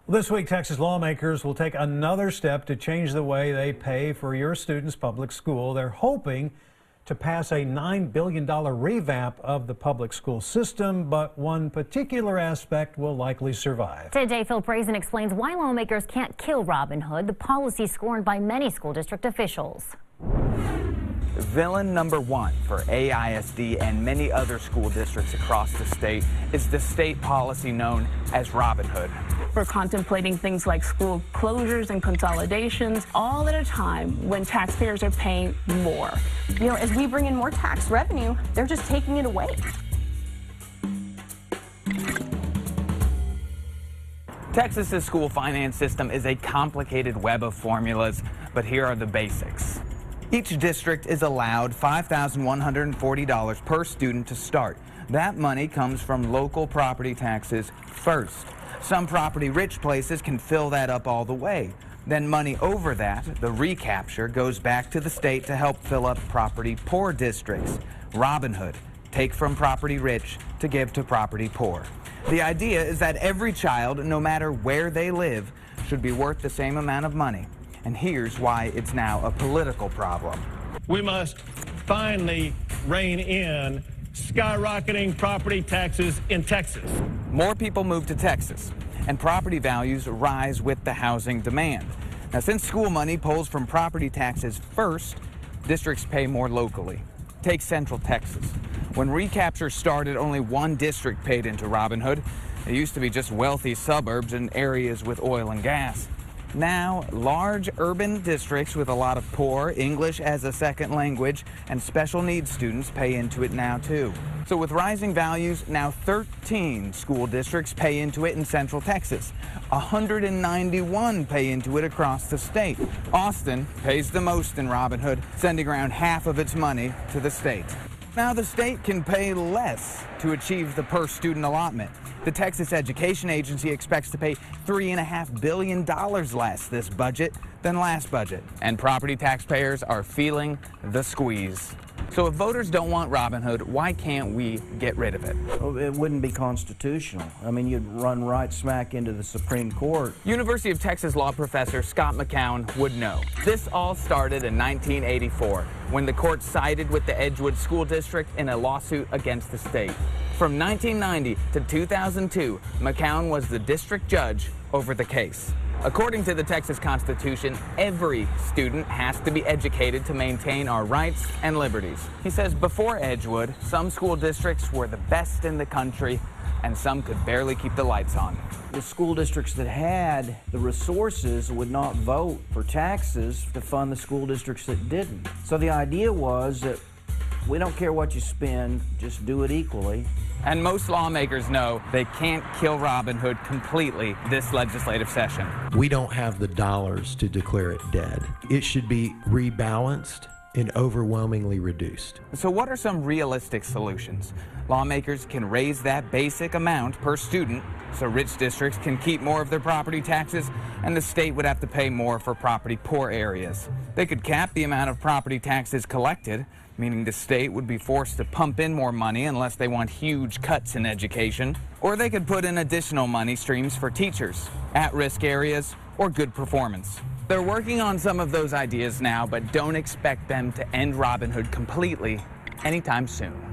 This week, Texas lawmakers will take another step to change the way they pay for your students' public school. They're hoping to pass a $9 billion revamp of the public school system, but one particular aspect will likely survive. Today, Prazan explains why lawmakers can't kill Robin Hood, the policy scorned by many school district officials. Villain number one for AISD and many other school districts across the state is the state policy known as Robin Hood. We're contemplating things like school closures and consolidations, all at a time when taxpayers are paying more. You know, as we bring in more tax revenue, they're just taking it away. Texas's school finance system is a complicated web of formulas, but here are the basics. Each district is allowed $5,140 per student to start. That money comes from local property taxes first. Some property-rich places can fill that up all the way. Then money over that, the recapture, goes back to the state to help fill up property-poor districts. Robin Hood, take from property-rich to give to property-poor. The idea is that every child, no matter where they live, should be worth the same amount of money. And here's why it's now a political problem. We must finally rein in skyrocketing property taxes in Texas. More people move to Texas, and property values rise with the housing demand. Now, since school money pulls from property taxes first, districts pay more locally. Take Central Texas. When recapture started, only one district paid into Robin Hood. It used to be just wealthy suburbs and areas with oil and gas. Now, large urban districts with a lot of poor English as a second language and special needs students pay into it now too. So with rising values, now 13 school districts pay into it in Central Texas. 191 pay into it across the state. Austin pays the most in Robin Hood, sending around half of its money to the state. Now the state can pay less to achieve the per student allotment. The Texas Education Agency expects to pay $3.5 billion less this budget than last budget. And property taxpayers are feeling the squeeze. So if voters don't want Robin Hood, why can't we get rid of it? Well, it wouldn't be constitutional. I mean, you'd run right smack into the Supreme Court. University of Texas law professor Scott McCown would know. This all started in 1984 when the court sided with the Edgewood School District in a lawsuit against the state. From 1990 to 2002, McCown was the district judge over the case. According to the Texas Constitution, every student has to be educated to maintain our rights and liberties. He says before Edgewood, some school districts were the best in the country and some could barely keep the lights on. The school districts that had the resources would not vote for taxes to fund the school districts that didn't. So the idea was that we don't care what you spend, just do it equally. And most lawmakers know they can't kill Robin Hood completely this legislative session. We don't have the dollars to declare it dead. It should be rebalanced and overwhelmingly reduced. So what are some realistic solutions? Lawmakers can raise that basic amount per student so rich districts can keep more of their property taxes and the state would have to pay more for property poor areas. They could cap the amount of property taxes collected, meaning the state would be forced to pump in more money unless they want huge cuts in education. Or they could put in additional money streams for teachers, at-risk areas, or good performance. They're working on some of those ideas now, but don't expect them to end Robin Hood completely anytime soon.